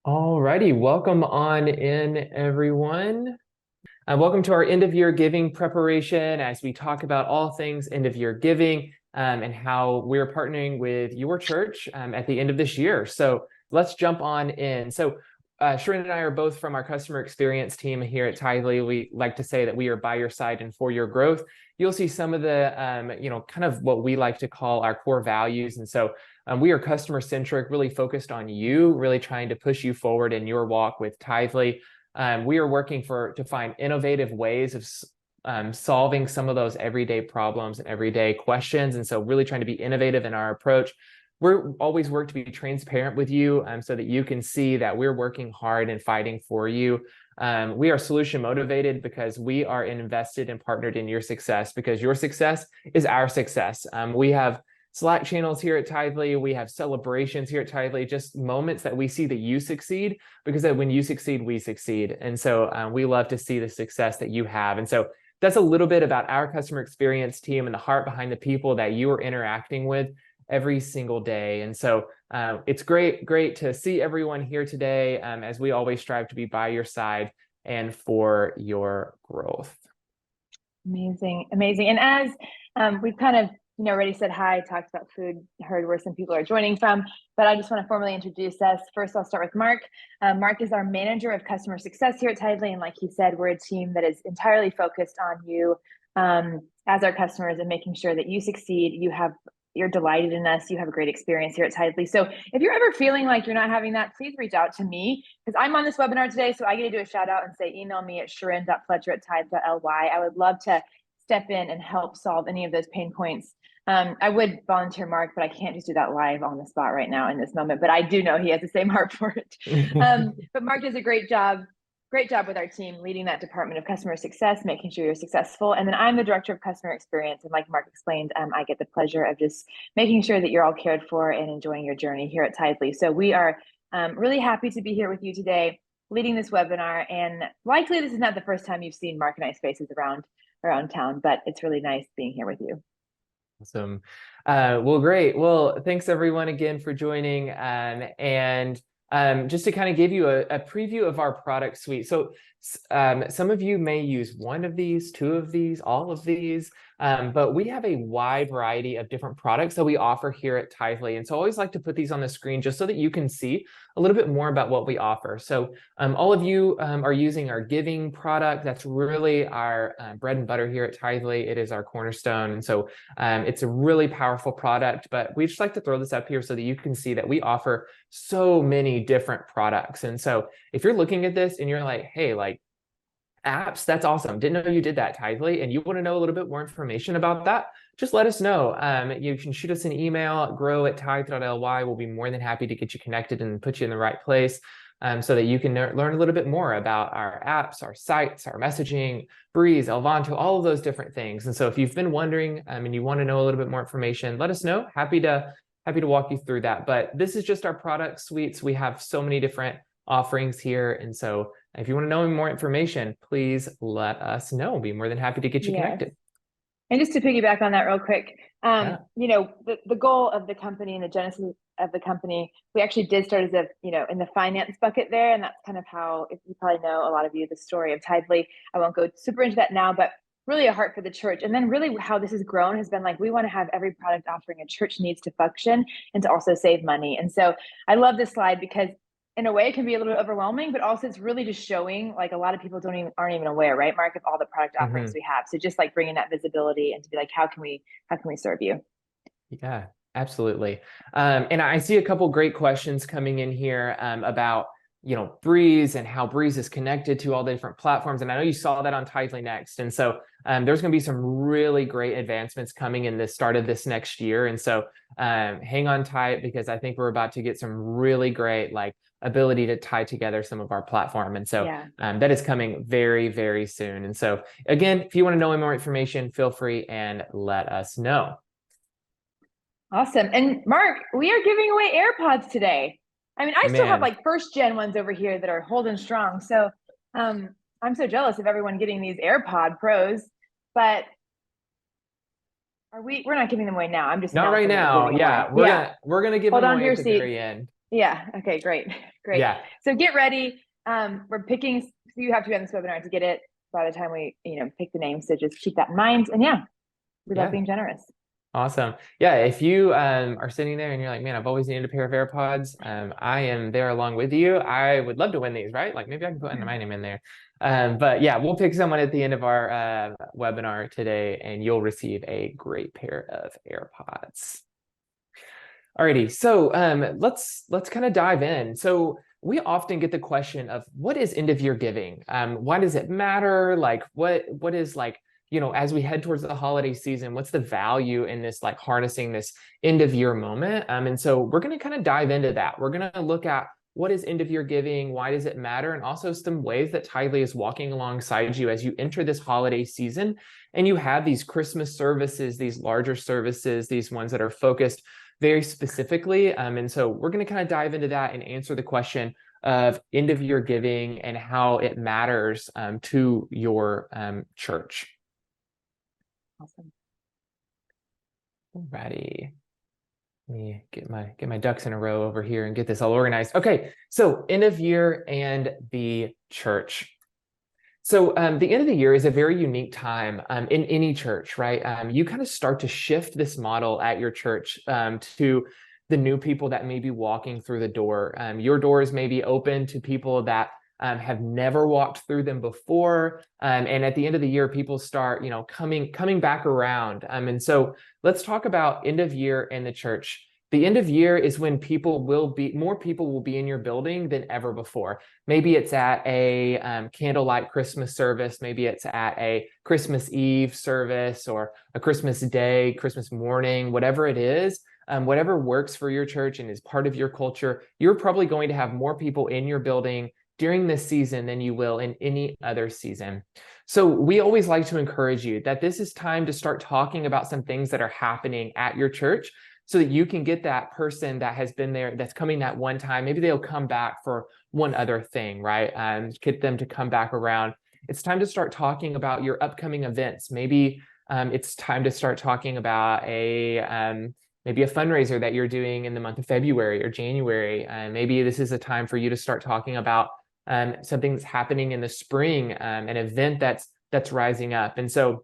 Alrighty, welcome on in, everyone. Welcome to our end of year giving preparation as we talk about all things end of year giving and how we're partnering with your church at the end of this year. So let's jump on in. So Sharon and I are both from our customer experience team here at Tithely. We like to say that we are by your side and for your growth. You'll see some of the, kind of what we like to call our core values. And so we are customer centric, really focused on you, really trying to push you forward in your walk with Tithely. We are working to find innovative ways of solving some of those everyday problems and everyday questions. And so really trying to be innovative in our approach. We're always work to be transparent with you so that you can see that we're working hard and fighting for you. We are solution motivated because we are invested and partnered in your success, because your success is our success. We have Slack channels here at Tithely. We have celebrations here at Tithely, just moments that we see that you succeed, because when you succeed, we succeed. And so we love to see the success that you have. And so that's a little bit about our customer experience team and the heart behind the people that you are interacting with every single day. And so it's great to see everyone here today as we always strive to be by your side and for your growth. Amazing. And as we've kind of already said hi, talked about food, heard where some people are joining from, but I just want to formally introduce us. First, I'll start with Mark. Mark is our manager of customer success here at Tithely, and like he said, we're a team that is entirely focused on you as our customers and making sure that you succeed. You're delighted in us. You have a great experience here at Tithely. So if you're ever feeling like you're not having that, please reach out to me, because I'm on this webinar today. So I get to do a shout out and say, email me at sharon.fletcher@tithe.ly. I would love to step in and help solve any of those pain points. I would volunteer Mark, but I can't just do that live on the spot right now in this moment, but I do know he has the same heart for it. But Mark does a great job with our team, leading that department of customer success, making sure you're successful. And then I'm the director of customer experience. And like Mark explained, I get the pleasure of just making sure that you're all cared for and enjoying your journey here at Tithely. So we are really happy to be here with you today, leading this webinar. And likely this is not the first time you've seen Mark and I's faces around town, but it's really nice being here with you. Awesome. Well, great. Well, thanks everyone again for joining. And just to kind of give you a preview of our product suite. So some of you may use one of these, two of these, all of these, but we have a wide variety of different products that we offer here at Tithely. And so I always like to put these on the screen just so that you can see a little bit more about what we offer. So all of you are using our giving product. That's really our bread and butter here at Tithely. It is our cornerstone. And so it's a really powerful product, but we just like to throw this up here so that you can see that we offer so many different products. And so if you're looking at this and you're like, hey, like apps, that's awesome. Didn't know you did that, Tithely, and you want to know a little bit more information about that, just let us know. You can shoot us an email, grow@tithe.ly. We'll be more than happy to get you connected and put you in the right place so that you can learn a little bit more about our apps, our sites, our messaging, Breeze, Elvanto, all of those different things. And so if you've been wondering and you want to know a little bit more information, let us know. Happy to walk you through that. But this is just our product suites. We have so many different offerings here. And so if you want to know more information, please let us know. We'll be more than happy to get you connected. And just to piggyback on that real quick, the goal of the company and the genesis of the company, we actually did start as in the finance bucket there. And that's kind of how, if you probably know, a lot of you, the story of Tithely. I won't go super into that now, but really a heart for the church. And then really how this has grown has been like, we want to have every product offering a church needs to function and to also save money. And so I love this slide because in a way it can be a little bit overwhelming, but also it's really just showing like a lot of people aren't even aware, right, Mark, of all the product offerings we have. So just like bringing that visibility and to be like, how can we serve you? Yeah, absolutely. And I see a couple great questions coming in here about Breeze and how Breeze is connected to all the different platforms. And I know you saw that on Tithely Next. And so there's going to be some really great advancements coming in the start of this next year. And so hang on tight, because I think we're about to get some really great ability to tie together some of our platform. And so that is coming very, very soon. And so again, if you want to know more information, feel free and let us know. Awesome. And Mark, we are giving away AirPods today. I mean, I still have first gen ones over here that are holding strong. So I'm so jealous of everyone getting these AirPod Pros, but we're not giving them away now. I'm just not right now. Yeah. We're going to give them away at the very end. Yeah. Okay, great. Great. Yeah. So get ready. We're picking, so you have to be on this webinar to get it by the time we, pick the name. So just keep that in mind. And yeah, we love Yeah. being generous. Awesome. Yeah, if you are sitting there and you're like, man, I've always needed a pair of AirPods, I am there along with you. I would love to win these, right? Like maybe I can put my name in there. But yeah, we'll pick someone at the end of our webinar today, and you'll receive a great pair of AirPods. Alrighty, so let's kind of dive in. So we often get the question of what is end of year giving? Why does it matter? Like what is like, as we head towards the holiday season, what's the value in this, like harnessing this end of year moment? And so we're going to kind of dive into that. We're going to look at what is end of year giving, why does it matter, and also some ways that Tithely is walking alongside you as you enter this holiday season and you have these Christmas services, these larger services, these ones that are focused very specifically. And so we're going to kind of dive into that and answer the question of end of year giving and how it matters to your church. Awesome. Alrighty. Let me get my ducks in a row over here and get this all organized. Okay, so end of year and the church. So the end of the year is a very unique time in any church, right? You kind of start to shift this model at your church to the new people that may be walking through the door. Your doors may be open to people that have never walked through them before. And at the end of the year, people start, coming back around. And so let's talk about end of year in the church. The end of year is when more people will be in your building than ever before. Maybe it's at a candlelight Christmas service. Maybe it's at a Christmas Eve service or a Christmas Day, Christmas morning, whatever it is, whatever works for your church and is part of your culture. You're probably going to have more people in your building during this season than you will in any other season. So we always like to encourage you that this is time to start talking about some things that are happening at your church, so that you can get that person that has been there, that's coming that one time. Maybe they'll come back for one other thing, right? Get them to come back around. It's time to start talking about your upcoming events. Maybe it's time to start talking about maybe a fundraiser that you're doing in the month of February or January. Maybe this is a time for you to start talking about something that's happening in the spring, an event that's rising up. And so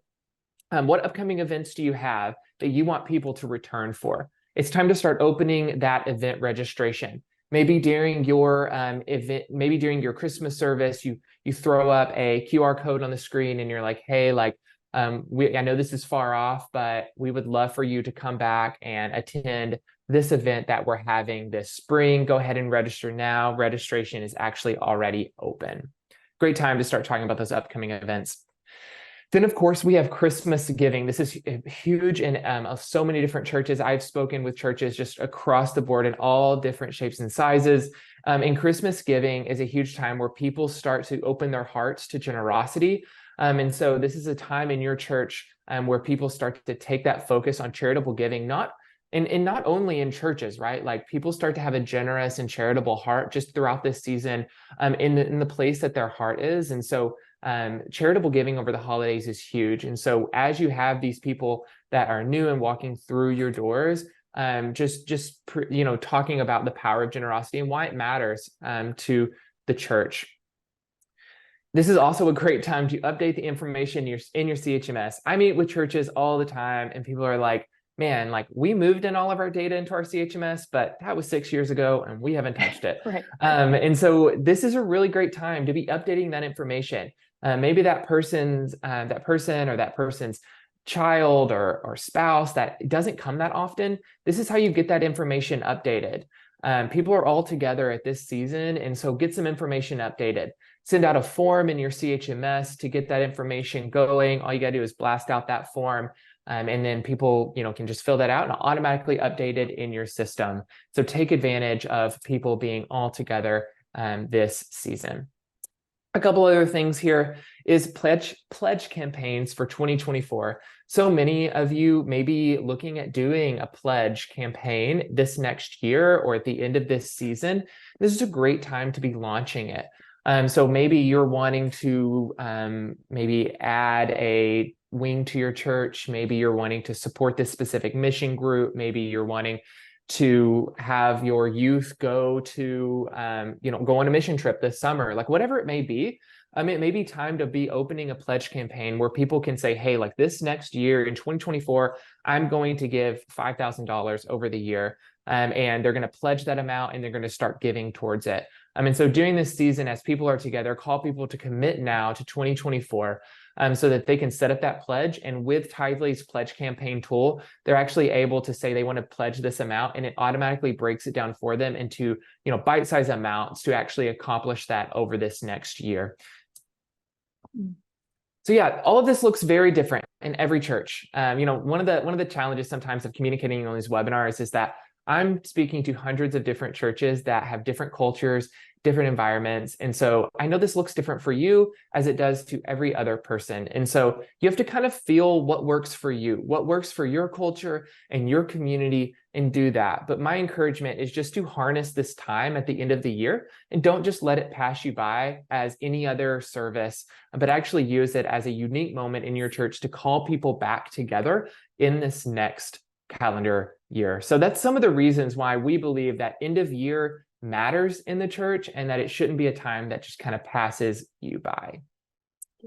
what upcoming events do you have that you want people to return for? It's time to start opening that event registration. Maybe during your event, maybe during your Christmas service, you throw up a QR code on the screen and you're like, hey, I know this is far off, but we would love for you to come back and attend this event that we're having this spring. Go ahead and register now. Registration is actually already open. Great time to start talking about those upcoming events. Then, of course, we have Christmas giving. This is huge in so many different churches. I've spoken with churches just across the board in all different shapes and sizes. And Christmas giving is a huge time where people start to open their hearts to generosity. And so this is a time in your church where people start to take that focus on charitable giving, not only in churches, right? Like people start to have a generous and charitable heart just throughout this season in the place that their heart is. And so charitable giving over the holidays is huge. And so as you have these people that are new and walking through your doors, talking about the power of generosity and why it matters to the church. This is also a great time to update the information in your CHMS. I meet with churches all the time and people are like, man, like we moved in all of our data into our CHMS, but that was 6 years ago and we haven't touched it. Right. And so this is a really great time to be updating that information. Maybe that person or that person's child or spouse that doesn't come that often. This is how you get that information updated. People are all together at this season, and so get some information updated. Send out a form in your CHMS to get that information going. All you got to do is blast out that form. And then people, can just fill that out and automatically update it in your system. So take advantage of people being all together this season. A couple other things here is pledge campaigns for 2024. So many of you may be looking at doing a pledge campaign this next year or at the end of this season. This is a great time to be launching it. So maybe you're wanting to maybe add a wing to your church. Maybe you're wanting to support this specific mission group. Maybe you're wanting to have your youth go to, go on a mission trip this summer, like whatever it may be. It may be time to be opening a pledge campaign where people can say, hey, like this next year in 2024, I'm going to give $5,000 over the year. And they're going to pledge that amount and they're going to start giving towards it. And so during this season, as people are together, call people to commit now to 2024 so that they can set up that pledge. And with Tithely's pledge campaign tool, they're actually able to say they want to pledge this amount, and it automatically breaks it down for them into bite-sized amounts to actually accomplish that over this next year. So yeah, all of this looks very different in every church. One of the challenges sometimes of communicating on these webinars is that I'm speaking to hundreds of different churches that have different cultures, different environments. And so I know this looks different for you as it does to every other person. And so you have to kind of feel what works for you, what works for your culture and your community, and do that. But my encouragement is just to harness this time at the end of the year and don't just let it pass you by as any other service, but actually use it as a unique moment in your church to call people back together in this next calendar year. So that's some of the reasons why we believe that end of year matters in the church and that it shouldn't be a time that just kind of passes you by.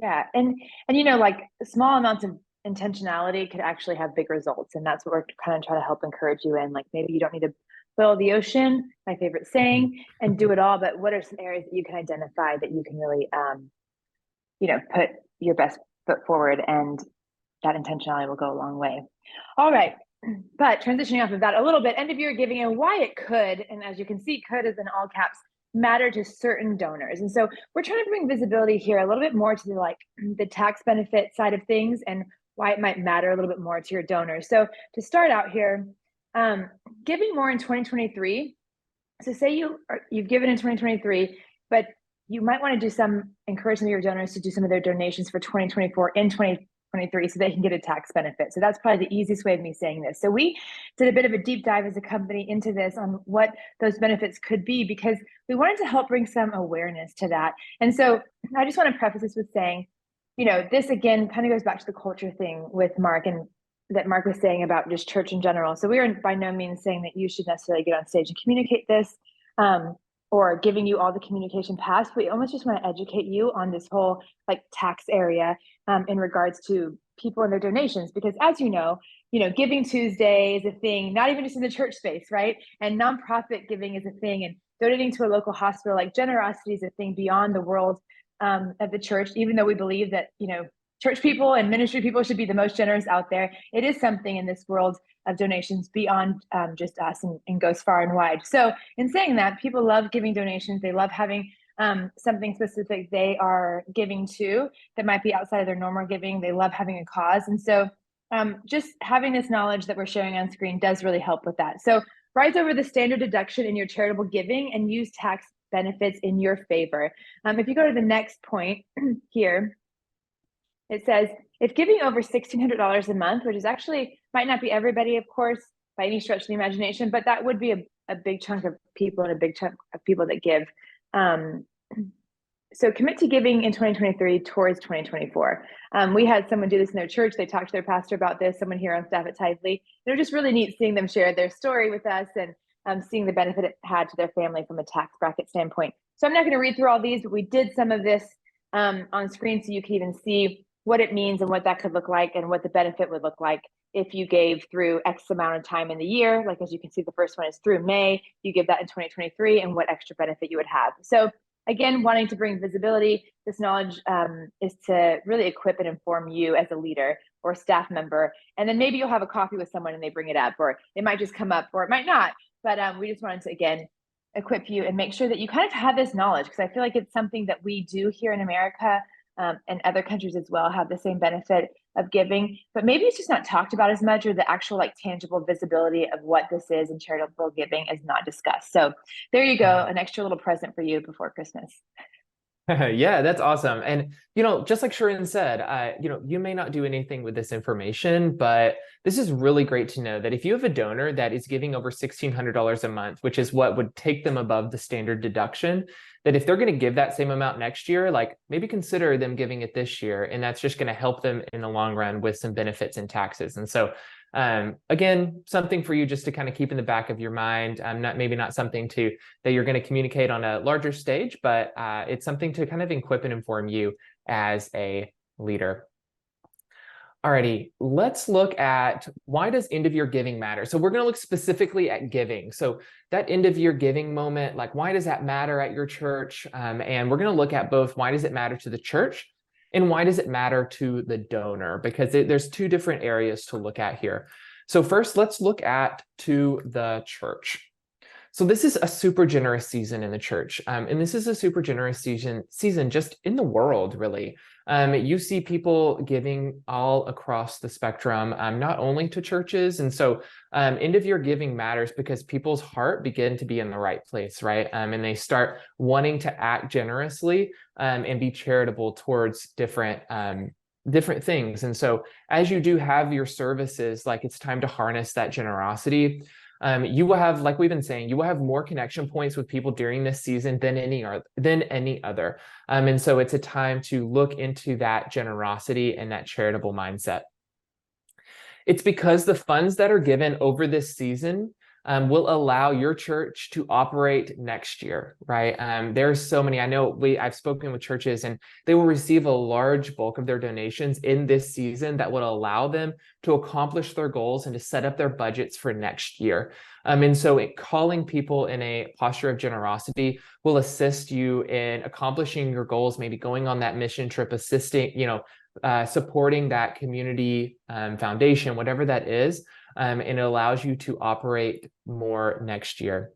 Yeah. And like small amounts of intentionality could actually have big results. And that's what we're kind of trying to help encourage you in. Like maybe you don't need to boil the ocean, my favorite saying, and do it all, but what are some areas that you can identify that you can really, put your best foot forward, and that intentionality will go a long way. All right. But transitioning off of that a little bit, end of year giving and why it could, and as you can see, could is in all caps, matter to certain donors. And so we're trying to bring visibility here a little bit more to the tax benefit side of things and why it might matter a little bit more to your donors. So to start out here, giving more in 2023. So say you've given in 2023, but you might want to do some encouragement of your donors to do some of their donations for 2024 in 2023 so they can get a tax benefit. So that's probably the easiest way of me saying this. So we did a bit of a deep dive as a company into this on what those benefits could be, because we wanted to help bring some awareness to that. And so I just want to preface this with saying, this again kind of goes back to the culture thing with Mark, and that Mark was saying about just church in general. So we are by no means saying that you should necessarily get on stage and communicate this, or giving you all the communication past. We almost just want to educate you on this whole tax area in regards to people and their donations, because as you know, Giving Tuesday is a thing, not even just in the church space, right? And nonprofit giving is a thing, and donating to a local hospital, like generosity is a thing beyond the world of the church, even though we believe that, church people and ministry people should be the most generous out there. It is something in this world of donations beyond just us, and goes far and wide. So in saying that, people love giving donations. They love having something specific they are giving to that might be outside of their normal giving. They love having a cause. And so just having this knowledge that we're sharing on screen does really help with that. So rise over the standard deduction in your charitable giving and use tax benefits in your favor. If you go to the next point here, it says, if giving over $1,600 a month, which is actually might not be everybody, of course, by any stretch of the imagination, but that would be a big chunk of people and a big chunk of people that give. So commit to giving in 2023 towards 2024. We had someone do this in their church. They talked to their pastor about this, someone here on staff at Tithely. It was just really neat seeing them share their story with us and seeing the benefit it had to their family from a tax bracket standpoint. So I'm not going to read through all these, but we did some of this on screen so you can even see what it means and what that could look like and what the benefit would look like if you gave through X amount of time in the year. Like, as you can see, the first one is through May. You give that in 2023 and what extra benefit you would have. So again, wanting to bring visibility, this knowledge is to really equip and inform you as a leader or staff member. And then maybe you'll have a coffee with someone and they bring it up, or it might just come up, or it might not. But we just wanted to, again, equip you and make sure that you kind of have this knowledge, because I feel like it's something that we do here in America, and other countries as well have the same benefit of giving, but maybe it's just not talked about as much, or the actual tangible visibility of what this is and charitable giving is not discussed. So there you go, an extra little present for you before Christmas. Yeah, that's awesome. And, just like Sharon said, you may not do anything with this information, but this is really great to know that if you have a donor that is giving over $1,600 a month, which is what would take them above the standard deduction, that if they're going to give that same amount next year, like maybe consider them giving it this year. And that's just going to help them in the long run with some benefits and taxes. And so again, something for you just to kind of keep in the back of your mind. Maybe not something that you're going to communicate on a larger stage, but it's something to kind of equip and inform you as a leader. Alrighty, let's look at why does end of year giving matter? So we're going to look specifically at giving. So that end of year giving moment, like why does that matter at your church? And we're going to look at both why does it matter to the church and why does it matter to the donor? Because there's two different areas to look at here. So first, let's look at to the church. So this is a super generous season in the church. And this is a super generous season just in the world, really. You see people giving all across the spectrum, not only to churches. And so end of year giving matters because people's heart begin to be in the right place, right? And they start wanting to act generously and be charitable towards different things. And so as you do have your services, like it's time to harness that generosity. You will have, like we've been saying, you will have more connection points with people during this season than any other. And so it's a time to look into that generosity and that charitable mindset. It's because the funds that are given over this season will allow your church to operate next year, right? There's so many. I know I've spoken with churches and they will receive a large bulk of their donations in this season that will allow them to accomplish their goals and to set up their budgets for next year. And so calling people in a posture of generosity will assist you in accomplishing your goals, maybe going on that mission trip, assisting, supporting that community foundation, whatever that is. And it allows you to operate more next year.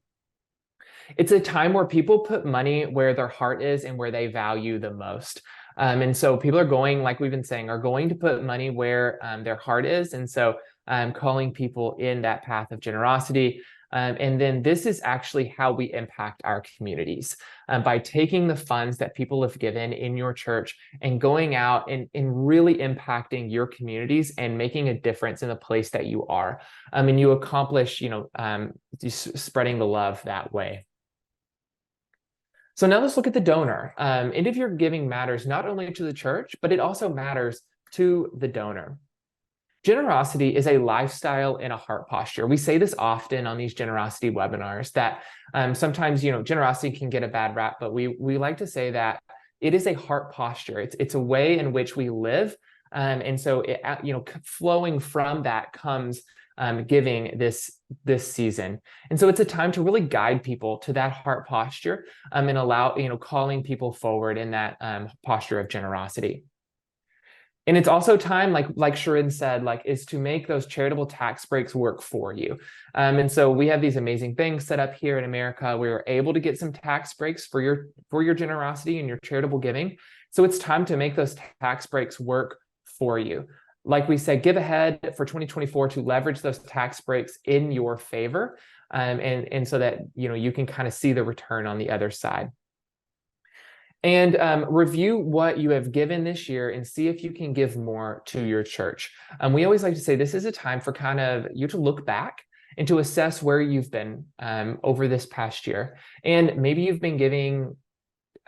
It's a time where people put money where their heart is and where they value the most. And so people are going, like we've been saying, are going to put money where their heart is. And so calling people in that path of generosity. And then this is actually how we impact our communities by taking the funds that people have given in your church and going out and really impacting your communities and making a difference in the place that you are. And you accomplish, spreading the love that way. So now let's look at the donor. End of year giving matters not only to the church, but it also matters to the donor. Generosity is a lifestyle and a heart posture. We say this often on these generosity webinars that sometimes, generosity can get a bad rap, but we like to say that it is a heart posture. It's a way in which we live. And so, flowing from that comes giving this season. And so it's a time to really guide people to that heart posture and allow, calling people forward in that posture of generosity. And it's also time, like Sharon said, is to make those charitable tax breaks work for you. And so we have these amazing things set up here in America. We were able to get some tax breaks for your generosity and your charitable giving. So it's time to make those tax breaks work for you. Like we said, give ahead for 2024 to leverage those tax breaks in your favor, and so that you can kind of see the return on the other side. And review what you have given this year and see if you can give more to your church. We always like to say this is a time for kind of you to look back and to assess where you've been over this past year. And maybe you've been giving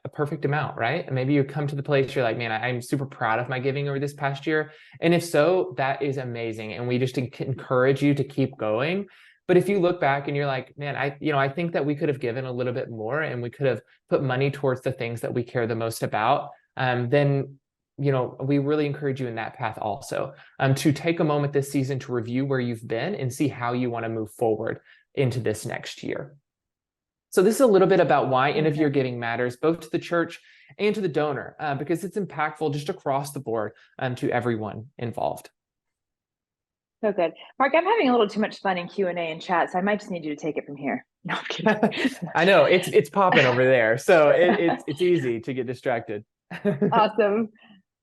a perfect amount, right? And maybe you come to the place you're like, man, I'm super proud of my giving over this past year. And if so, that is amazing. And we just encourage you to keep going. But if you look back and you're like, man, I think that we could have given a little bit more and we could have put money towards the things that we care the most about, then, we really encourage you in that path also, to take a moment this season to review where you've been and see how you want to move forward into this next year. So this is a little bit about why end of year giving matters, both to the church and to the donor, because it's impactful just across the board to everyone involved. So good. Mark, I'm having a little too much fun in Q&A and chat, so I might just need you to take it from here. No, I'm kidding. I know, it's popping over there, so it's easy to get distracted. Awesome.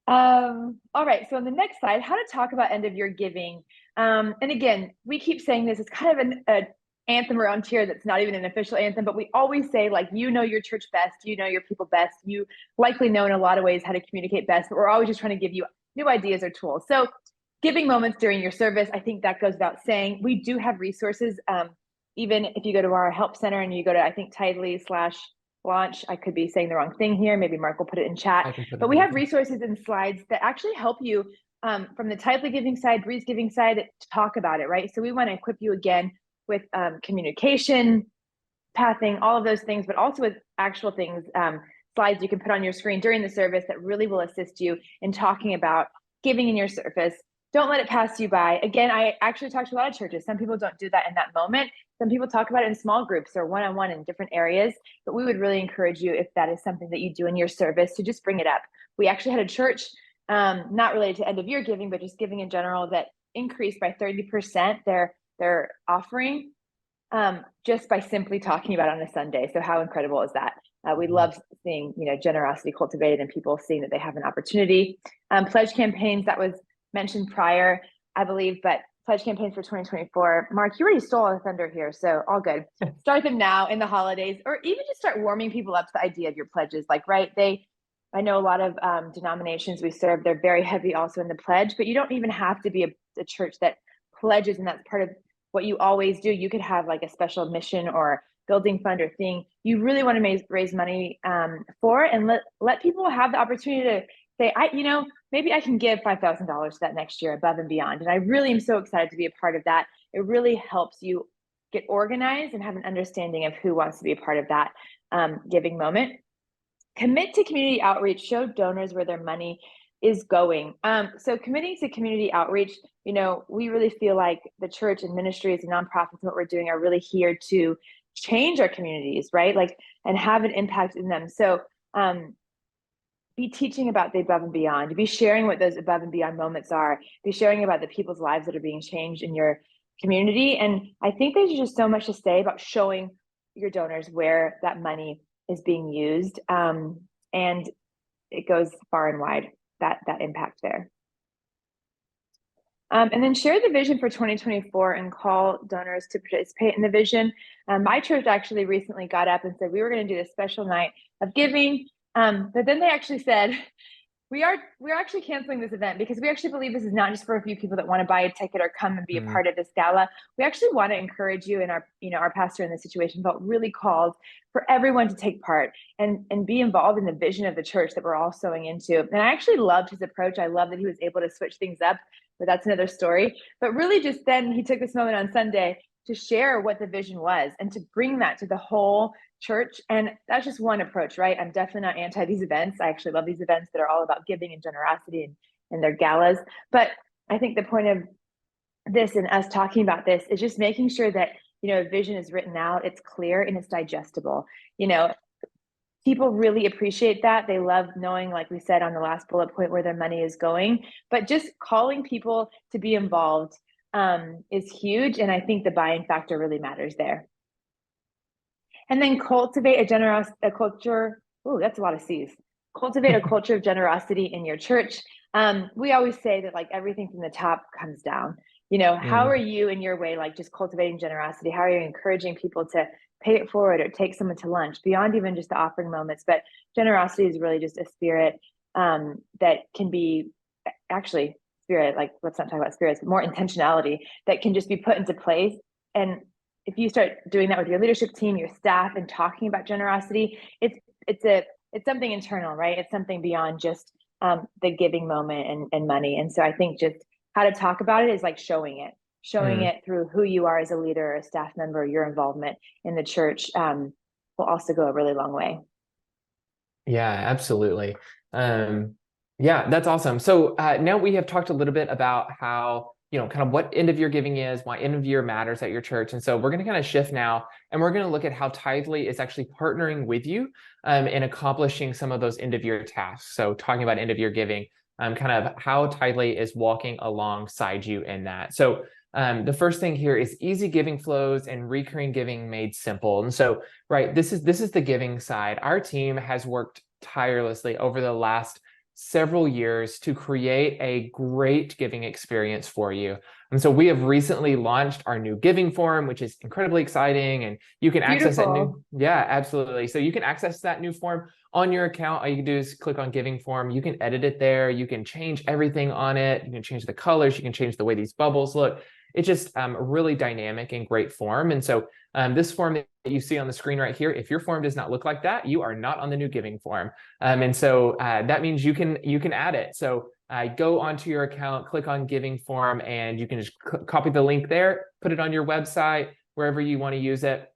All right, so on the next slide, how to talk about end of year giving. And again, we keep saying this, it's kind of an anthem around here that's not even an official anthem, but we always say, your church best, your people best, you likely know in a lot of ways how to communicate best, but we're always just trying to give you new ideas or tools. So giving moments during your service, I think that goes without saying. We do have resources. Even if you go to our help center and you go to, I think, Tithely launch. I could be saying the wrong thing here. Maybe Mark will put it in chat. I can put But it we in. have resources and slides that actually help you from the Tithely giving side, Breeze giving side, to talk about it, right? So we want to equip you again with communication, pathing, all of those things, but also with actual things, slides you can put on your screen during the service that really will assist you in talking about giving in your service. Don't let it pass you by. Again, I actually talk to a lot of churches. Some people don't do that in that moment. Some people talk about it in small groups or one-on-one in different areas, but we would really encourage you, if that is something that you do in your service, to just bring it up. We actually had a church, not related to end of year giving, but just giving in general, that increased by 30% their offering just by simply talking about it on a Sunday. So how incredible is that? We love seeing, generosity cultivated and people seeing that they have an opportunity. Pledge campaigns, that was mentioned prior, I believe, but pledge campaigns for 2024. Mark, you already stole a thunder here, so all good. Start them now in the holidays, or even just start warming people up to the idea of your pledges. I know a lot of denominations we serve, they're very heavy also in the pledge, but you don't even have to be a church that pledges, and that's part of what you always do. You could have like a special mission or building fund or thing you really want to raise money for, and let people have the opportunity to say, maybe I can give $5,000 to that next year above and beyond. And I really am so excited to be a part of that. It really helps you get organized and have an understanding of who wants to be a part of that giving moment. Commit to community outreach. Show donors where their money is going. So committing to community outreach, we really feel like the church and ministries and nonprofits, what we're doing, are really here to change our communities, right? And have an impact in them. So be teaching about the above and beyond, be sharing what those above and beyond moments are, be sharing about the people's lives that are being changed in your community. And I think there's just so much to say about showing your donors where that money is being used. And it goes far and wide, that impact there. And then share the vision for 2024 and call donors to participate in the vision. My church actually recently got up and said we were going to do a special night of giving. But then they actually said, we're actually canceling this event because we actually believe this is not just for a few people that want to buy a ticket or come and be a part of this gala. We actually want to encourage you, and our pastor in this situation felt really called for everyone to take part and be involved in the vision of the church that we're all sowing into. And I actually loved his approach. I love that he was able to switch things up, but that's another story. But really just then he took this moment on Sunday to share what the vision was and to bring that to the whole church. And that's just one approach, right? I'm definitely not anti these events. I actually love these events that are all about giving and generosity and their galas. But I think the point of this and us talking about this is just making sure that, vision is written out, it's clear, and it's digestible. People really appreciate that. They love knowing, like we said on the last bullet point, where their money is going. But just calling people to be involved is huge. And I think the buying factor really matters there. And then cultivate a culture. Oh, that's a lot of C's. Cultivate a culture of generosity in your church. We always say that everything from the top comes down. How are you in your way, just cultivating generosity? How are you encouraging people to pay it forward or take someone to lunch beyond even just the offering moments? But generosity is really just a spirit that can be actually spirit, let's not talk about spirits, but more intentionality that can just be put into place. And if you start doing that with your leadership team, your staff, and talking about generosity, it's something internal, right? It's something beyond just the giving moment and money. And so I think just how to talk about it is showing it through who you are as a leader or a staff member. Your involvement in the church will also go a really long way. Yeah, absolutely. Yeah, that's awesome. So now we have talked a little bit about how, kind of what end of year giving is, why end of year matters at your church. And so we're going to kind of shift now, and we're going to look at how Tithely is actually partnering with you in accomplishing some of those end of year tasks. So talking about end of year giving, kind of how Tithely is walking alongside you in that. So the first thing here is easy giving flows and recurring giving made simple. And so, right, this is the giving side. Our team has worked tirelessly over the last several years to create a great giving experience for you. And so we have recently launched our new giving form, which is incredibly exciting. And you can access that yeah, absolutely. So you can access that new form on your account. All you can do is click on giving form. You can edit it there. You can change everything on it. You can change the colors. You can change the way these bubbles look. It's just really dynamic and great form. And so this form that you see on the screen right here, if your form does not look like that, you are not on the new giving form. And so that means you can add it. So go onto your account, click on giving form, and you can just copy the link there, put it on your website, wherever you want to use it.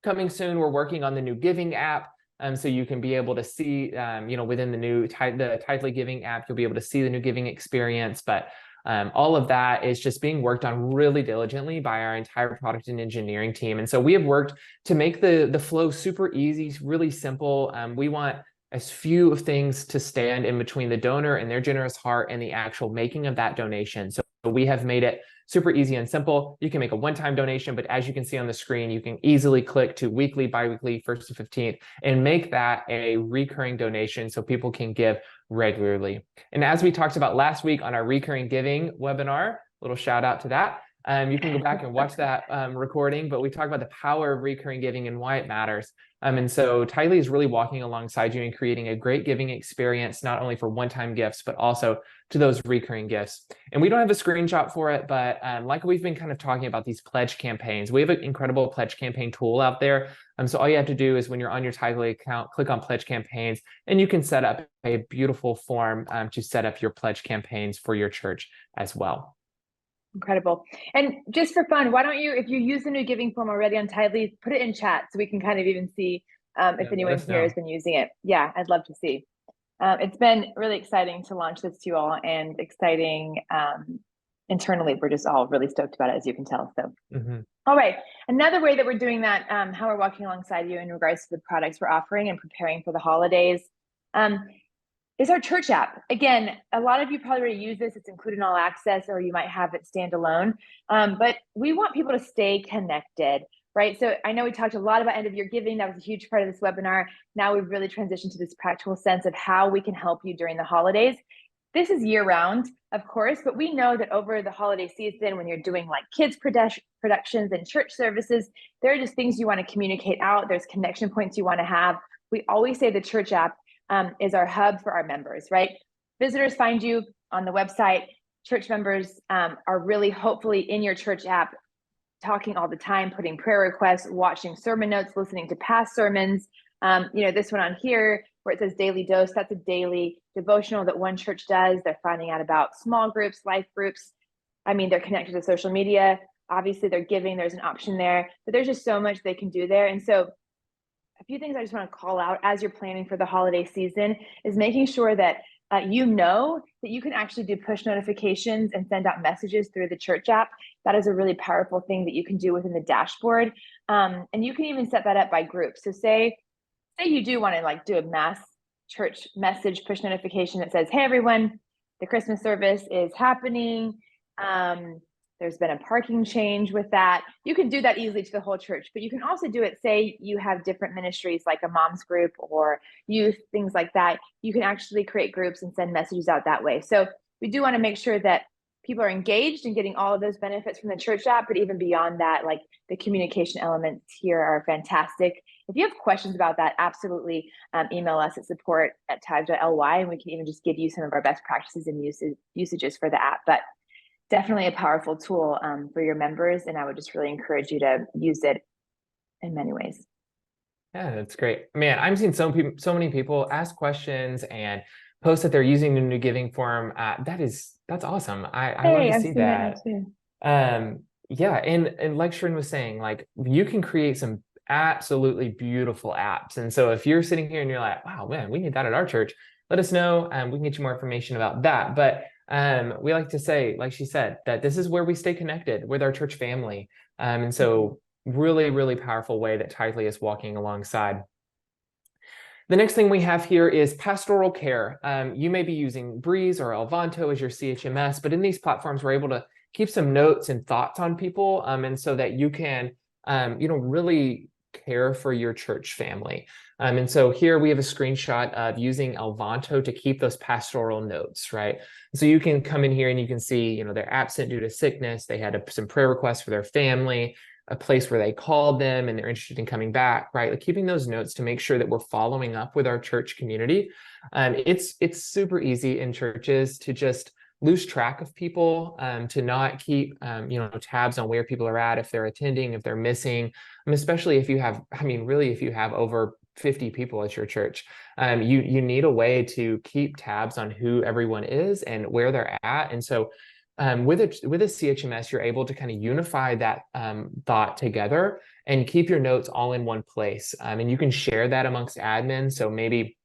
Coming soon, we're working on the new giving app. So you can be able to see, within the new the Tithely giving app, you'll be able to see the new giving experience. But all of that is just being worked on really diligently by our entire product and engineering team. And so we have worked to make the flow super easy, really simple. We want as few of things to stand in between the donor and their generous heart and the actual making of that donation. So we have made it super easy and simple. You can make a one-time donation, but as you can see on the screen, you can easily click to weekly, biweekly, 1st to 15th, and make that a recurring donation so people can give regularly. And as we talked about last week on our recurring giving webinar, little shout out to that. You can go back and watch that recording, but we talked about the power of recurring giving and why it matters. And so Tithely is really walking alongside you and creating a great giving experience, not only for one-time gifts, but also to those recurring gifts. And we don't have a screenshot for it, but like we've been kind of talking about these pledge campaigns, we have an incredible pledge campaign tool out there. So all you have to do is when you're on your Tithely account, click on pledge campaigns, and you can set up a beautiful form to set up your pledge campaigns for your church as well. Incredible. And just for fun, why don't you, if you use the new giving form already on Tithely, put it in chat so we can kind of even see if anyone here has been using it. Yeah, I'd love to see. It's been really exciting to launch this to you all, and exciting internally. We're just all really stoked about it, as you can tell. So, All right. Another way that we're doing that, how we're walking alongside you in regards to the products we're offering and preparing for the holidays, is our church app. Again, a lot of you probably already use this. It's included in All Access, or you might have it standalone. But we want people to stay connected, right? So I know we talked a lot about end of year giving. That was a huge part of this webinar. Now we've really transitioned to this practical sense of how we can help you during the holidays. This is year round, of course, but we know that over the holiday season, when you're doing like kids productions and church services, there are just things you want to communicate out. There's connection points you want to have. We always say the church app is our hub for our members, right? Visitors find you on the website. Church members are really hopefully in your church app, talking all the time, putting prayer requests, watching sermon notes, listening to past sermons. This one on here where it says daily dose, that's a daily devotional that one church does. They're finding out about small groups, life groups. They're connected to social media. Obviously, they're giving. There's an option there, but there's just so much they can do there. And so a few things I just want to call out as you're planning for the holiday season is making sure that you know that you can actually do push notifications and send out messages through the church app. That is a really powerful thing that you can do within the dashboard. And you can even set that up by group. So say you do want to do a mass church message push notification that says, hey, everyone, the Christmas service is happening. There's been a parking change with that. You can do that easily to the whole church, but you can also do it, say you have different ministries like a mom's group or youth, things like that. You can actually create groups and send messages out that way. So we do want to make sure that people are engaged and getting all of those benefits from the church app, but even beyond that, the communication elements here are fantastic. If you have questions about that, absolutely email us at support@tag.ly, and we can even just give you some of our best practices and usages for the app. But definitely a powerful tool for your members, and I would just really encourage you to use it in many ways. Yeah, that's great. Man, I'm seeing so many people ask questions and post that they're using the new giving form. That's awesome. I love to see that. Yeah, and like Sharon was saying, you can create some absolutely beautiful apps. And so if you're sitting here and you're like, wow, man, we need that at our church, let us know. We can get you more information about that. But we like to say, like she said, that this is where we stay connected with our church family. And so really, really powerful way that Tithely is walking alongside. The next thing we have here is pastoral care. You may be using Breeze or Elvanto as your CHMS, but in these platforms, we're able to keep some notes and thoughts on people, and so that you can, really care for your church family. And so here we have a screenshot of using Elvanto to keep those pastoral notes, right? So you can come in here and you can see, they're absent due to sickness. They had some prayer requests for their family, a place where they called them and they're interested in coming back, right? Keeping those notes to make sure that we're following up with our church community. It's super easy in churches to just lose track of people, to not keep, tabs on where people are at, if they're attending, if they're missing, especially if you have, really, if you have over 50 people at your church, you need a way to keep tabs on who everyone is and where they're at. And so with a CHMS, you're able to kind of unify that thought together and keep your notes all in one place. And you can share that amongst admins. So maybe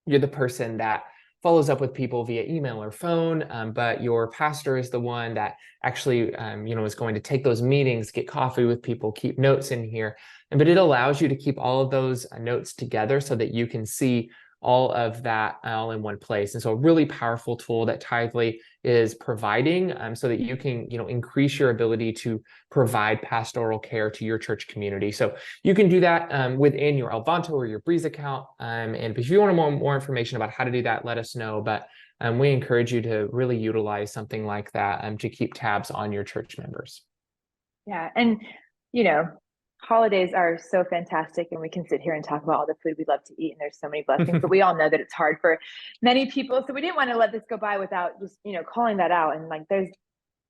you're the person that follows up with people via email or phone, but your pastor is the one that actually, is going to take those meetings, get coffee with people, keep notes in here. But it allows you to keep all of those notes together so that you can see all of that all in one place. And so a really powerful tool that Tithely is providing, so that you can, increase your ability to provide pastoral care to your church community. So you can do that within your Alvanto or your Breeze account. And if you want more information about how to do that, let us know. But we encourage you to really utilize something like that to keep tabs on your church members. Yeah. And, holidays are so fantastic, and we can sit here and talk about all the food we love to eat, and there's so many blessings, but we all know that it's hard for many people. So we didn't want to let this go by without just, calling that out. And like, there's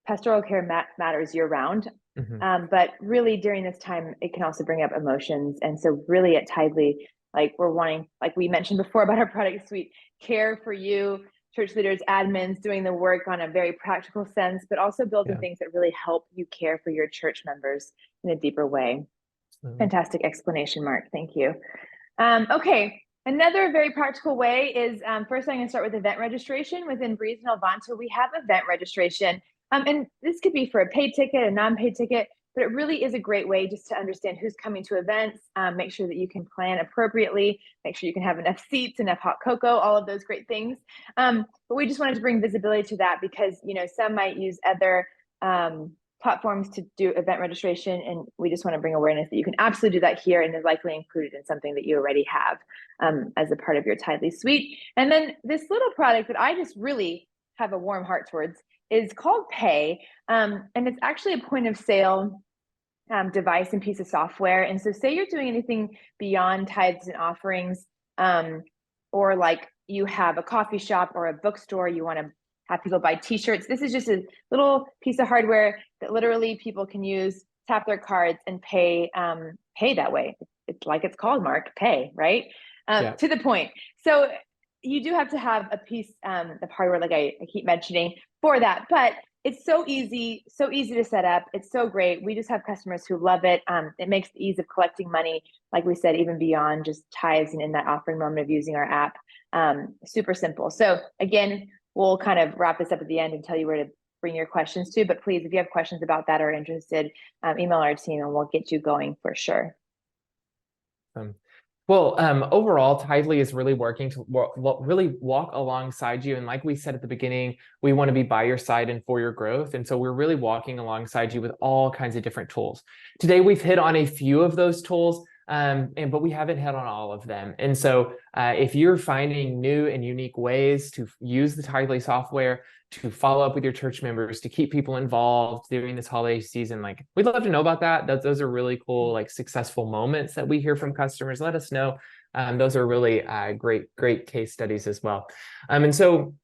pastoral care matters year round. But really during this time, it can also bring up emotions. And so really at Tithely, like we're wanting, like we mentioned before about our product suite, care for you, church leaders, admins, doing the work on a very practical sense, but also building things that really help you care for your church members in a deeper way. Fantastic explanation, Mark. Thank you. Okay. Another very practical way is, first I'm going to start with event registration. Within Breeze and Alvanto, we have event registration. And this could be for a paid ticket, a non-paid ticket, but it really is a great way just to understand who's coming to events, make sure that you can plan appropriately, make sure you can have enough seats, enough hot cocoa, all of those great things. But we just wanted to bring visibility to that because, some might use other platforms to do event registration, and we just want to bring awareness that you can absolutely do that here, and is likely included in something that you already have as a part of your Tithely suite. And then this little product that I just really have a warm heart towards is called Pay, and it's actually a point of sale device and piece of software. And so say you're doing anything beyond tithes and offerings, or like you have a coffee shop or a bookstore, you want to have people buy t-shirts. This is just a little piece of hardware that literally people can use, tap their cards and pay that way. It's like it's called, Mark, Pay, right? To the point. So you do have to have a piece of hardware, like I keep mentioning, for that, but it's so easy to set up. It's so great. We just have customers who love it. It makes the ease of collecting money, like we said, even beyond just tithes and in that offering moment of using our app, super simple. So again, we'll kind of wrap this up at the end and tell you where to bring your questions to. But please, if you have questions about that or interested, email our team and we'll get you going for sure. Well, overall, Tithely is really working to really walk alongside you. And like we said at the beginning, we want to be by your side and for your growth. And so we're really walking alongside you with all kinds of different tools. Today, we've hit on a few of those tools, but we haven't hit on all of them. And so if you're finding new and unique ways to use the Tithely software, to follow up with your church members, to keep people involved during this holiday season, like we'd love to know about that. Those are really cool, like successful moments that we hear from customers. Let us know. Those are really great case studies as well. And so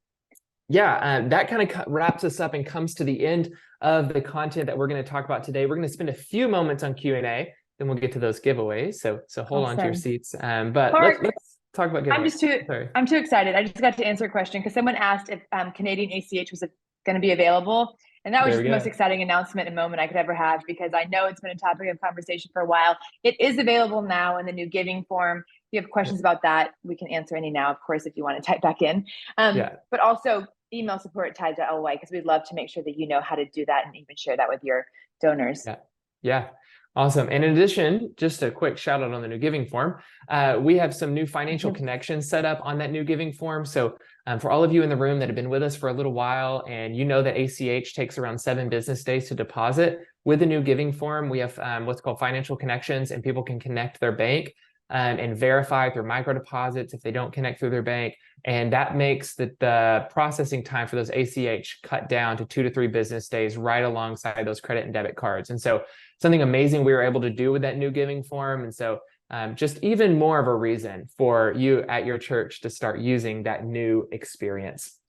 that kind of wraps us up and comes to the end of the content that we're going to talk about today. We're going to spend a few moments on Q&A, then we'll get to those giveaways. So hold on to your seats. But let's talk about giveaways. I'm too excited. I just got to answer a question because someone asked if Canadian ACH was going to be available. And that was just the most exciting announcement and moment I could ever have, because I know it's been a topic of conversation for a while. It is available now in the new giving form. If you have questions about that, we can answer any now, of course, if you want to type back in. But also email support@tithe.ly, because we'd love to make sure that you know how to do that and even share that with your donors. Yeah. Awesome. And in addition, just a quick shout out on the new giving form. We have some new financial connections set up on that new giving form. So for all of you in the room that have been with us for a little while, and you know that ACH takes around 7 business days to deposit, with the new giving form, we have what's called financial connections, and people can connect their bank and verify through micro deposits if they don't connect through their bank. And that makes the processing time for those ACH cut down to 2 to 3 business days, right alongside those credit and debit cards. And so something amazing we were able to do with that new giving form. And so just even more of a reason for you at your church to start using that new experience.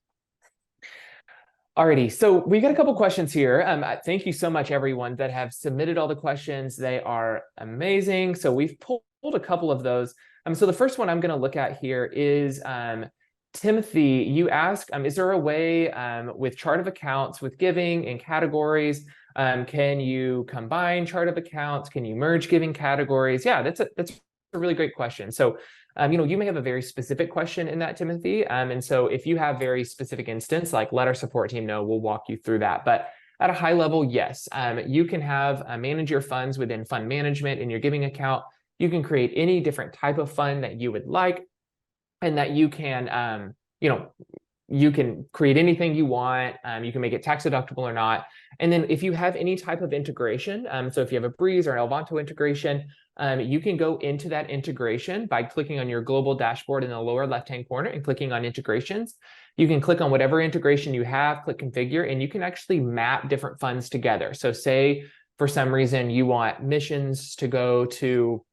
Alrighty, so we got a couple questions here. Thank you so much, everyone that have submitted all the questions. They are amazing. So we've pulled a couple of those. So the first one I'm going to look at here is Timothy. You ask, is there a way with chart of accounts with giving and categories? Can you combine chart of accounts? Can you merge giving categories? Yeah, that's a really great question. So you may have a very specific question in that, Timothy. And so if you have very specific instance, like let our support team know, we'll walk you through that. But at a high level, yes, you can have manage your funds within fund management in your giving account. You can create any different type of fund that you would like, and that you can, you can create anything you want. You can make it tax deductible or not. And then if you have any type of integration, so if you have a Breeze or an Elvanto integration, you can go into that integration by clicking on your global dashboard in the lower left-hand corner and clicking on integrations. You can click on whatever integration you have, click configure, and you can actually map different funds together. So say for some reason you want missions to go to,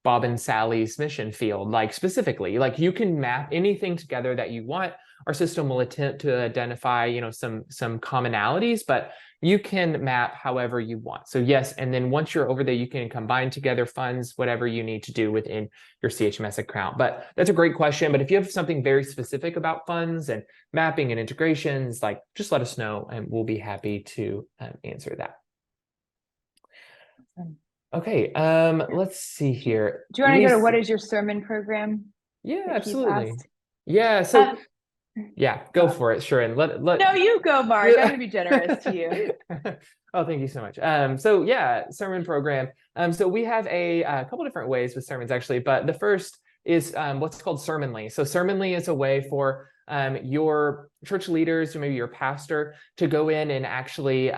Bob and Sally's mission field, like specifically, like you can map anything together that you want. Our system will attempt to identify, some commonalities, but you can map however you want. So yes, and then once you're over there, you can combine together funds, whatever you need to do within your CHMS account. But that's a great question. But if you have something very specific about funds and mapping and integrations, like just let us know and we'll be happy to answer that. Okay, let's see here. Do you want to go to what is your sermon program? Yeah, absolutely. Yeah, so yeah, go for it, sure. And let No, you go, Mark. I'm gonna be generous to you. Oh, thank you so much. So yeah, sermon program. So we have a couple different ways with sermons actually, but the first is what's called Sermonly. So Sermonly is a way for your church leaders or maybe your pastor to go in and actually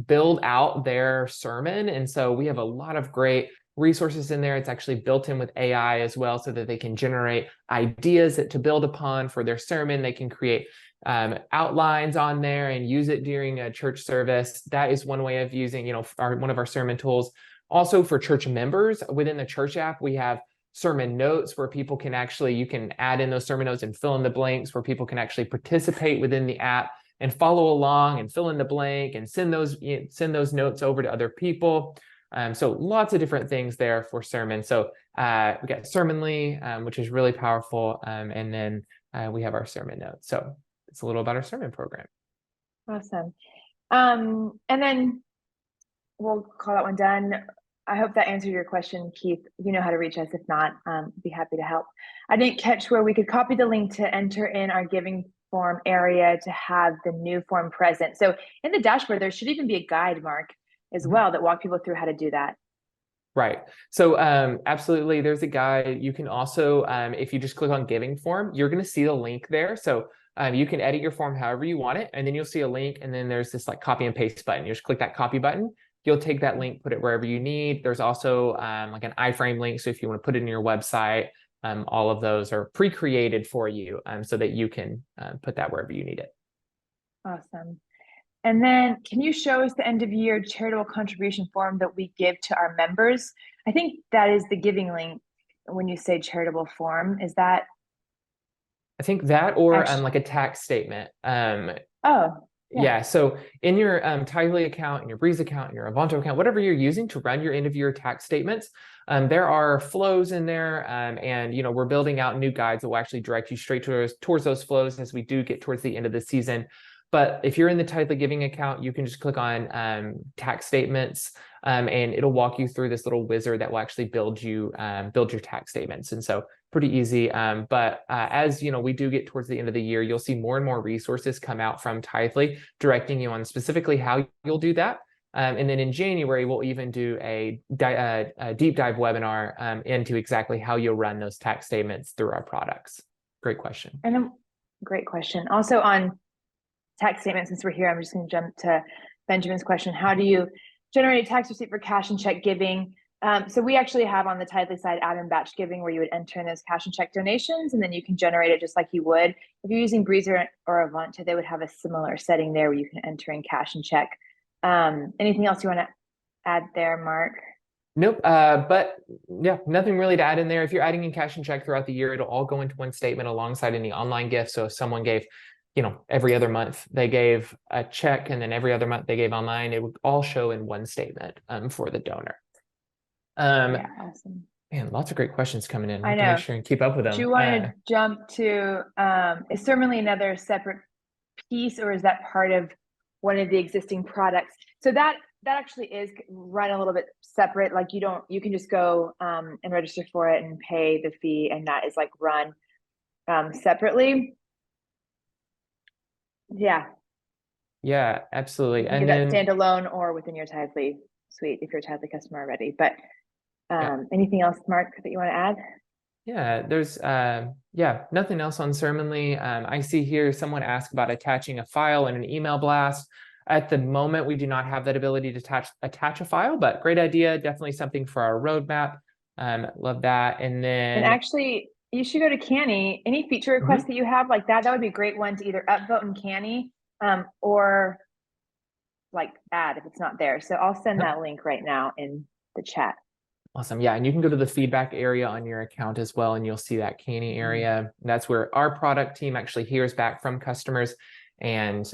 build out their sermon. And so we have a lot of great resources in there. It's actually built in with AI as well, so that they can generate ideas to build upon for their sermon. They can create outlines on there and use it during a church service. That is one way of using, one of our sermon tools. Also for church members within the church app, we have sermon notes where people can you can add in those sermon notes and fill in the blanks, where people can actually participate within the app and follow along and fill in the blank and send those notes over to other people. So lots of different things there for sermon. So we got Sermonly, which is really powerful. And then we have our sermon notes. So it's a little about our sermon program. Awesome. And then we'll call that one done. I hope that answered your question, Keith. You know how to reach us. If not, be happy to help. I didn't catch where we could copy the link to enter in our giving form area to have the new form present. So in the dashboard, there should even be a guide, Mark, as well, that walk people through how to do that. Right. So absolutely, there's a guide. You can also, if you just click on giving form, you're going to see the link there. So you can edit your form however you want it, and then you'll see a link, and then there's this like copy and paste button. You just click that copy button. You'll take that link, put it wherever you need. There's also like an iframe link. So if you want to put it in your website, all of those are pre-created for you so that you can put that wherever you need it. Awesome. And then can you show us the end of year charitable contribution form that we give to our members? I think that is the giving link when you say charitable form. Is that? I think that or like a tax statement. Yeah. So in your Tithely account, in your Breeze account, in your Elvanto account, whatever you're using to run your end of year tax statements, there are flows in there. And, we're building out new guides that will actually direct you straight towards those flows as we do get towards the end of the season. But if you're in the Tithely giving account, you can just click on tax statements and it'll walk you through this little wizard that will actually build your tax statements. And so pretty easy. But as we do get towards the end of the year, you'll see more and more resources come out from Tithely directing you on specifically how you'll do that. And then in January, we'll even do a deep dive webinar into exactly how you'll run those tax statements through our products. Great question. And then, great question. Also on tax statement, since we're here, I'm just going to jump to Benjamin's question. How do you generate a tax receipt for cash and check giving? So we actually have on the Tithely side add in batch giving, where you would enter in those cash and check donations, and then you can generate it just like you would. If you're using Breeze or Avanta, they would have a similar setting there where you can enter in cash and check. Anything else you want to add there, Mark? Nope. But yeah, nothing really to add in there. If you're adding in cash and check throughout the year, it'll all go into one statement alongside any online gift. So if someone gave every other month they gave a check, and then every other month they gave online. It would all show in one statement for the donor. Yeah, awesome. Man, lots of great questions coming in. We I have to make know. sure and keep up with Do them. you want to jump to, is certainly another separate piece, or is that part of one of the existing products? So that actually is run a little bit separate. Like you can just go and register for it and pay the fee, and that is like run separately. Yeah. Yeah, absolutely. You can And do that then, standalone or within your Tithely suite if you're a Tithely customer already. But yeah, anything else, Mark, that you want to add? yeah, there's, nothing else on Sermonly. I see here someone asked about attaching a file in an email blast. At the moment, we do not have that ability to attach a file, but great idea. Definitely something for our roadmap. Love that. And And then, actually, you should go to Canny. Any feature requests mhm, that you have like that would be a great one to either upvote in Canny or like add if it's not there. So I'll send yep. that link right now in the chat. Awesome. Yeah, and you can go to the feedback area on your account as well, and you'll see that Canny area. That's where our product team actually hears back from customers and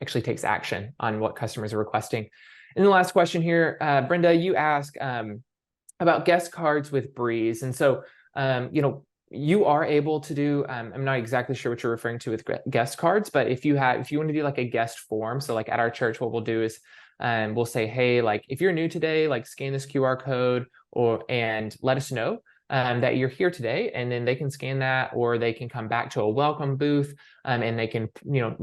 actually takes action on what customers are requesting. And the last question here, Brenda, you ask about guest cards with Breeze. And so, you are able to do, I'm not exactly sure what you're referring to with guest cards, but if you want to do like a guest form, so like at our church, what we'll do is we'll say, hey, like if you're new today, like scan this QR code and let us know that you're here today, and then they can scan that, or they can come back to a welcome booth and they can,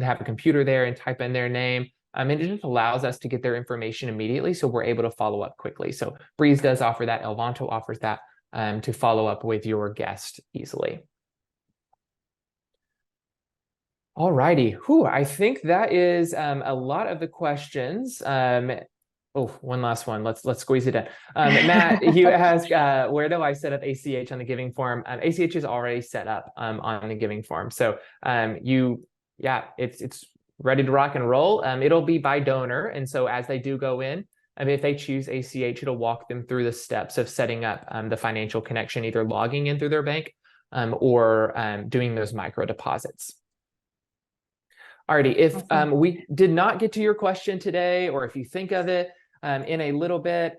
have a computer there and type in their name. And it just allows us to get their information immediately, so we're able to follow up quickly. So Breeze does offer that. Elvanto offers that to follow up with your guest easily. All righty. Whew, I think that is a lot of the questions. Oh, one last one. Let's squeeze it in. Matt, you ask, where do I set up ACH on the giving form? ACH is already set up on the giving form. So it's ready to rock and roll. It'll be by donor. And so as they do go in, if they choose ACH, it'll walk them through the steps of setting up the financial connection, either logging in through their bank or doing those micro deposits. Alrighty, if we did not get to your question today, or if you think of it in a little bit,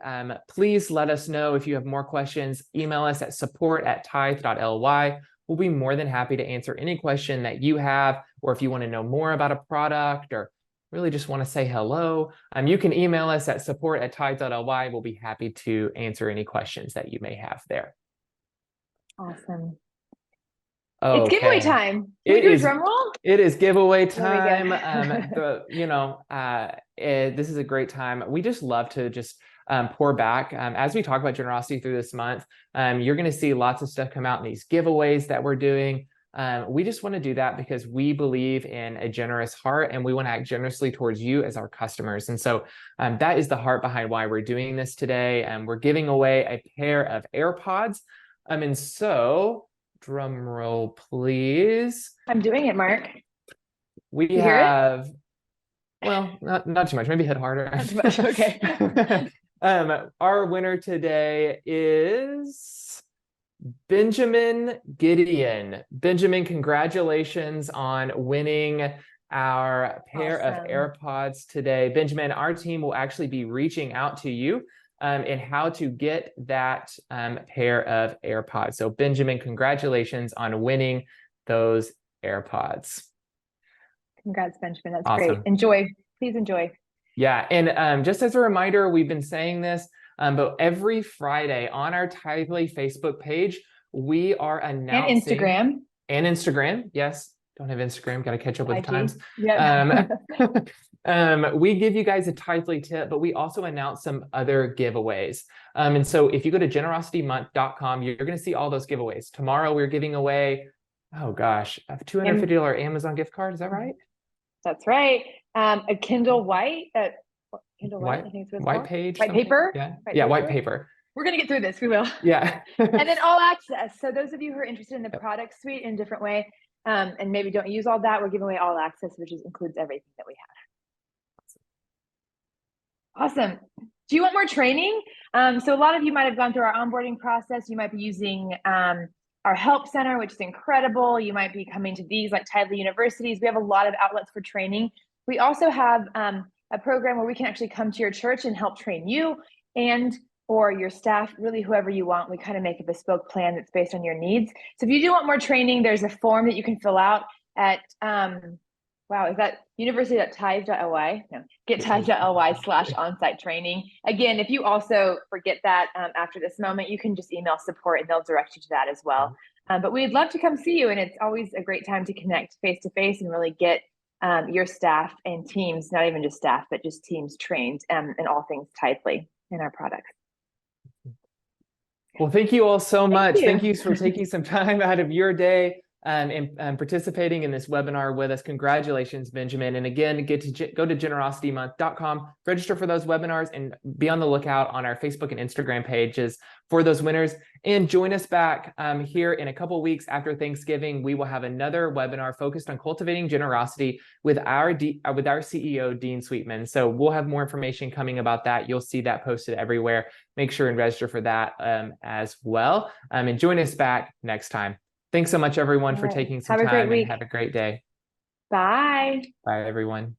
please let us know. If you have more questions, email us at support@tithe.ly. We'll be more than happy to answer any question that you have, or if you want to know more about a product or really just want to say hello, you can email us at support@tithe.ly. We'll be happy to answer any questions that you may have there. Awesome. Okay. It's giveaway time. Can we do a drum roll? It is giveaway There we time. This is a great time. We just love to just pour back. As we talk about generosity through this month, you're going to see lots of stuff come out in these giveaways that we're doing. We just want to do that because we believe in a generous heart, and we want to act generously towards you as our customers. And so that is the heart behind why we're doing this today. We're giving away a pair of AirPods. And so, drum roll, please. I'm doing it, Mark. We You hear it? have, well, not too much, maybe hit harder. Not too much, okay. Our winner today is Benjamin Gideon. Benjamin, congratulations on winning our pair of Awesome. AirPods today. Benjamin, our team will actually be reaching out to you in how to get that pair of AirPods. So Benjamin, congratulations on winning those AirPods. Congrats, Benjamin. That's Awesome. great. Enjoy. Please enjoy. Yeah, and just as a reminder, we've been saying this, but every Friday on our Tithely Facebook page, we are announcing and Instagram. Yes, don't have Instagram, got to catch up with the times. Yeah. We give you guys a Tithely tip, but we also announce some other giveaways. And so if you go to generositymonth.com, you're going to see all those giveaways. Tomorrow we're giving away, oh gosh, a $250 Amazon gift card. Is that right? That's right. A Kindle White, Kindle White, I think it's what it's white called. page, white something? paper. Yeah, white paper. We're gonna get through this. We will. Yeah. And then all access. So those of you who are interested in the product suite in a different way, and maybe don't use all that, we're giving away all access, which includes everything that we have. Awesome. Do you want more training? So a lot of you might have gone through our onboarding process. You might be using our help center, which is incredible. You might be coming to these like Tithely universities. We have a lot of outlets for training. We also have a program where we can actually come to your church and help train you and or your staff, really whoever you want. We kind of make a bespoke plan that's based on your needs. So if you do want more training, there's a form that you can fill out at wow, is that university.tithe.ly? No, gettithe.ly/onsite training. Again, if you also forget that after this moment, you can just email support and they'll direct you to that as well. But we'd love to come see you, and it's always a great time to connect face to face and really get your staff and teams, not even just staff, but just teams trained in all things Tithely in our products. Well, thank you all so much. You. Thank you for taking some time out of your day and participating in this webinar with us. Congratulations, Benjamin. And again, go to generositymonth.com, register for those webinars, and be on the lookout on our Facebook and Instagram pages for those winners. And join us back here in a couple of weeks after Thanksgiving. We will have another webinar focused on cultivating generosity with our CEO, Dean Sweetman. So we'll have more information coming about that. You'll see that posted everywhere. Make sure and register for that as well. And join us back next time. Thanks so much, everyone, for taking some time, and have a great day. Bye. Bye, everyone.